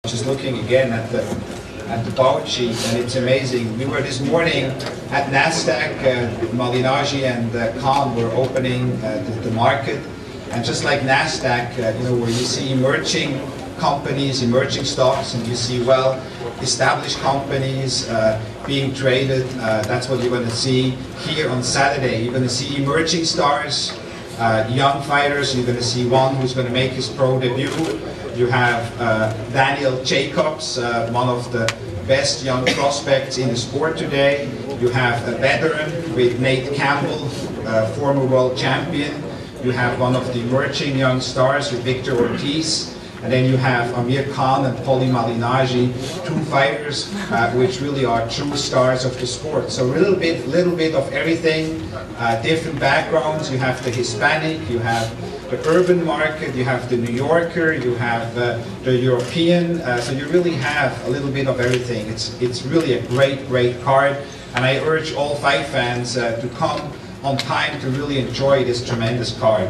Just looking again at the bout sheet, and it's amazing. We were this morning at Nasdaq. Malignaggi and Khan were opening the market, and just like Nasdaq, where you see emerging companies, emerging stocks, and you see well-established companies being traded. That's what you're going to see here on Saturday. You're going to see emerging stars, young fighters. You're going to see one who's going to make his pro debut. You have Daniel Jacobs, one of the best young prospects in the sport today. You have a veteran with Nate Campbell, former world champion. You have one of the emerging young stars with Victor Ortiz. And then you have Amir and Pual Malignaggi, two fighters which really are true stars of the sport. So a little bit of everything, different backgrounds. You have the Hispanic, you have the urban market, you have the New Yorker, you have the European. So you really have a little bit of everything. It's really a great card, and I urge all fight fans to come on time to really enjoy this tremendous card.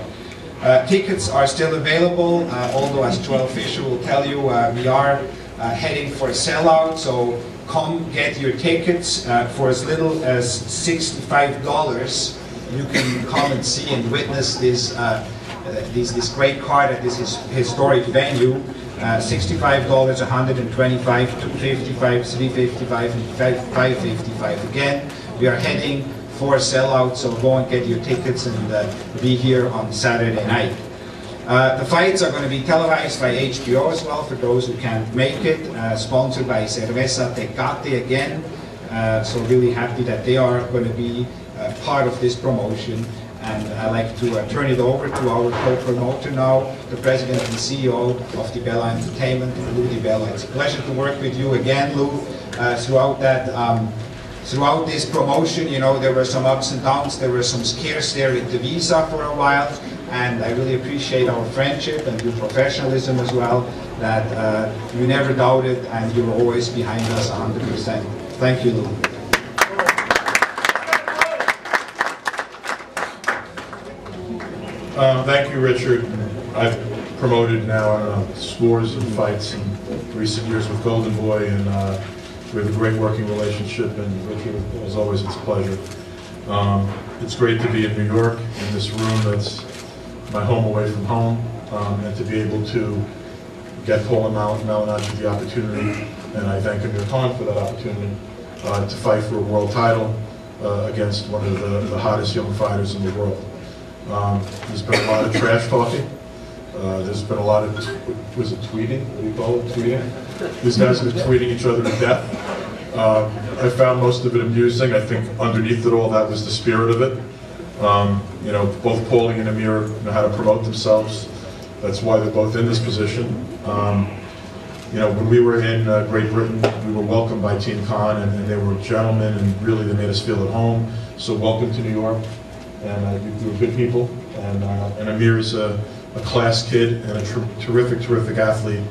Tickets are still available, although as 12 Fisher will tell you, we are heading for a sellout, so come get your tickets for as little as $65. You can come and see and witness this great card at this historic venue. $65, $125, $255, $355, and $555. Again, we are heading for a sellout, so go and get your tickets and be here on Saturday night. The fights are going to be televised by HBO as well for those who can't make it, sponsored by Cerveza Tecate again, so really happy that they are going to be part of this promotion. And I'd like to turn it over to our co-promoter now, the president and CEO of DiBella Entertainment, Lou DiBella. It's a pleasure to work with you again, Lou, throughout this promotion. There were some ups and downs, there were some scares there with the visa for a while, and I really appreciate our friendship and your professionalism as well, that you never doubted and you were always behind us 100%. Thank you, Lou. Thank you, Richard. I've promoted now scores of fights in recent years with Golden Boy, and we have a great working relationship, and Richard, as always, it's a pleasure. It's great to be in New York, in this room that's my home away from home, and to be able to get Pual Malignaggi the opportunity, and I thank Amir for that opportunity, to fight for a world title against one of the hottest young fighters in the world. There's been a lot of trash talking. There's been a lot of, tweeting? What do you call it? Tweeting? These guys have been tweeting each other to death. I found most of it amusing. I think underneath it all, that was the spirit of it. Both Paulie and Amir know how to promote themselves. That's why they're both in this position. When we were in Great Britain, we were welcomed by Team Khan, and they were gentlemen, and really they made us feel at home. So welcome to New York. And you were good people, and Amir's a class kid and a terrific athlete.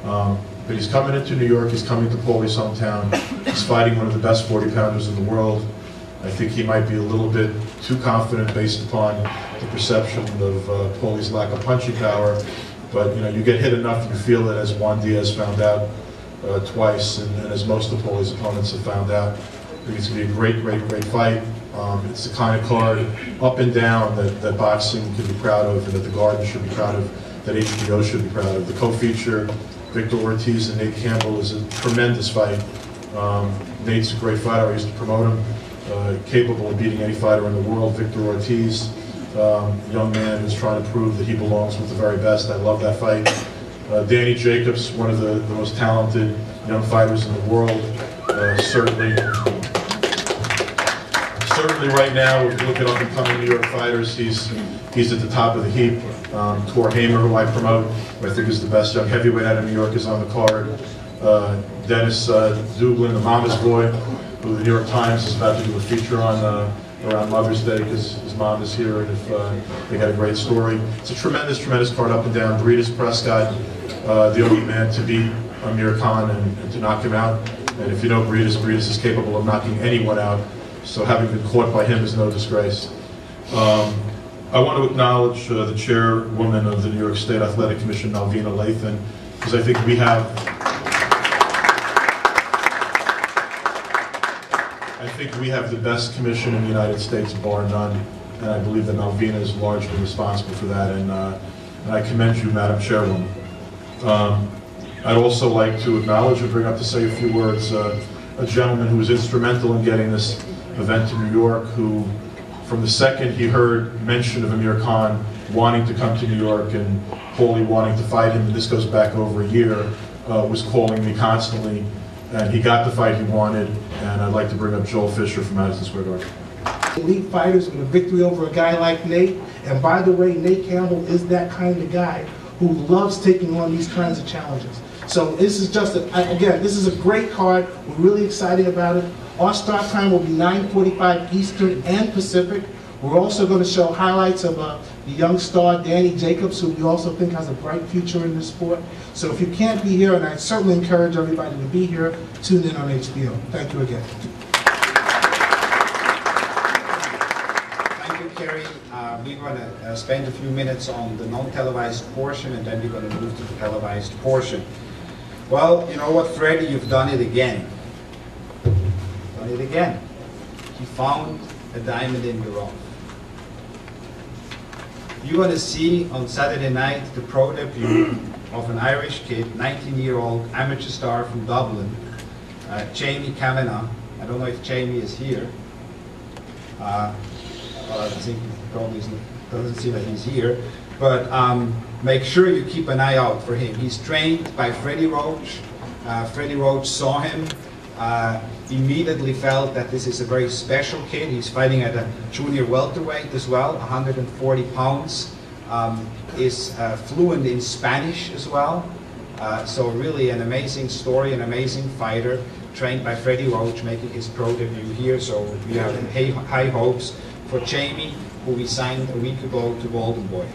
But he's coming into New York, he's coming to Paulie's hometown, he's fighting one of the best 40-pounders in the world. I think he might be a little bit too confident based upon the perception of Paulie's lack of punching power, but you get hit enough, you feel it, as Juan Diaz found out twice, and as most of Paulie's opponents have found out. I think it's going to be a great fight. It's the kind of card, up and down, that boxing can be proud of, and that the Garden should be proud of, that HBO should be proud of. The co-feature, Victor Ortiz and Nate Campbell, is a tremendous fight. Nate's a great fighter. I used to promote him, capable of beating any fighter in the world. Victor Ortiz, young man who's trying to prove that he belongs with the very best. I love that fight. Danny Jacobs, one of the most talented young fighters in the world, certainly right now, if you look at up-and-coming New York fighters, he's at the top of the heap. Tor Hamer, who I promote, who I think is the best young heavyweight out of New York, is on the card. Dennis Dublin, the mama's boy, who the New York Times is about to do a feature on around Mother's Day, because his mom is here, and if they got a great story. It's a tremendous card up and down. Breedis Prescott, the only man to beat Amir Khan and to knock him out. And if you know Breedis is capable of knocking anyone out. So having been caught by him is no disgrace. I want to acknowledge the chairwoman of the New York State Athletic Commission, Malvina Lathan, because I think we have I think we have the best commission in the United States, bar none, and I believe that Malvina is largely responsible for that, and I commend you, Madam Chairwoman. I'd also like to acknowledge and bring up to say a few words a gentleman who was instrumental in getting this event to New York, who from the second he heard mention of Amir Khan wanting to come to New York and Paulie wanting to fight him, and this goes back over a year, was calling me constantly, and he got the fight he wanted, and I'd like to bring up Joel Fisher from Madison Square Garden. Elite fighters with a victory over a guy like Nate, and by the way, Nate Campbell is that kind of guy who loves taking on these kinds of challenges. So this is just, again, this is a great card. We're really excited about it. Our start time will be 9:45 Eastern and Pacific. We're also going to show highlights of the young star Danny Jacobs, who we also think has a bright future in this sport. So if you can't be here, and I certainly encourage everybody to be here, tune in on HBO. Thank you again. Thank you, Kerry. We're going to spend a few minutes on the non-televised portion, and then we're going to move to the televised portion. Well, you know what, Freddie, you've done it again. Done it again. He found a diamond in the rough. You're going to see on Saturday night the pro debut of an Irish kid, 19-year-old amateur star from Dublin, Jamie Kavanagh. I don't know if Jamie is here. Well, I think he probably doesn't seem that he's here. But make sure you keep an eye out for him. He's trained by Freddie Roach. Freddie Roach saw him, immediately felt that this is a very special kid. He's fighting at a junior welterweight as well, 140 pounds. Is fluent in Spanish as well. So really an amazing story, an amazing fighter, trained by Freddie Roach, making his pro debut here. So we have high hopes for Jamie, who we signed a week ago to Golden Boy.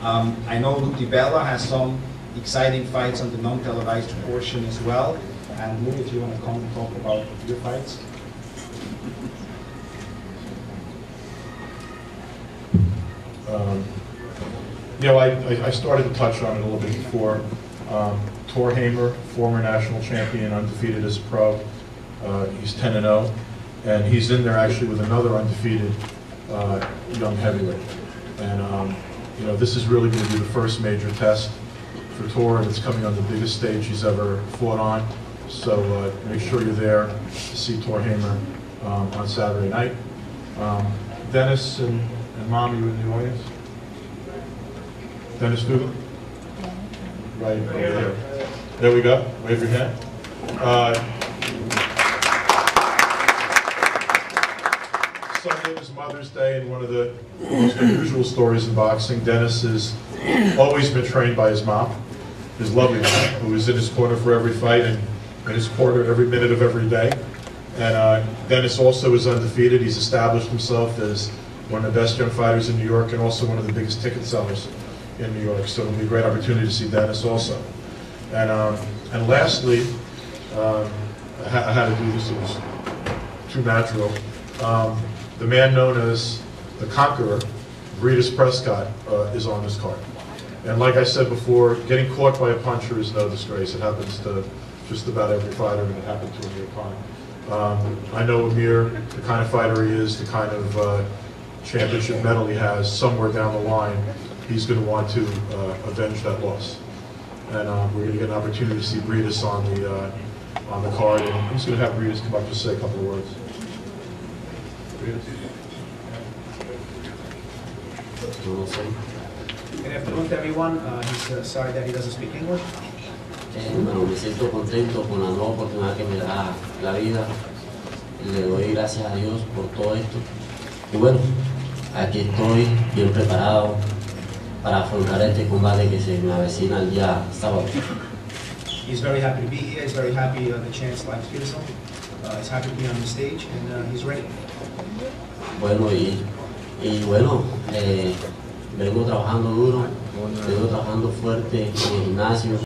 I know Lou Bella has some exciting fights on the non-televised portion as well. And Lou, if you want to come and talk about your fights. Yeah, well, I started to touch on it a little bit before. Tor Hamer, former national champion, undefeated as a pro. He's 10-0, and he's in there actually with another undefeated young heavyweight. And you know, this is really going to be the first major test for Tor, and it's coming on the biggest stage he's ever fought on. So make sure you're there to see Tor Hamer on Saturday night. Dennis and Mom, you in the audience? Dennis Dugan? Right over there. There we go. Wave your hand. Sunday was Mother's Day, and one of the most unusual stories in boxing. Dennis has always been trained by his mom, his lovely mom, who was in his corner for every fight and in his corner every minute of every day. And Dennis also is undefeated. He's established himself as one of the best young fighters in New York and also one of the biggest ticket sellers in New York. So it'll be a great opportunity to see Dennis also. And lastly, I had to do this, it was too natural. The man known as the Conqueror, Breedis Prescott, is on this card. And like I said before, getting caught by a puncher is no disgrace. It happens to just about every fighter, and it happened to Amir Khan. I know Amir, the kind of fighter he is, the kind of championship medal he has, somewhere down the line, he's going to want to avenge that loss. And we're going to get an opportunity to see Breedis on the card. And I'm just going to have Breedis come up to say a couple of words. Good afternoon to everyone. He's sorry that he doesn't speak English. Bueno, me siento contento con la nueva oportunidad que me da la vida. Le doy gracias a Dios por todo esto. Y bueno, aquí estoy bien preparado para afrontar este combate que se me avecina el día sábado. He's very happy to be here. He's very happy the chance life gives him. He's happy to be on the stage, and he's ready. Bueno, bueno, vengo trabajando duro, vengo trabajando fuerte en el gimnasio.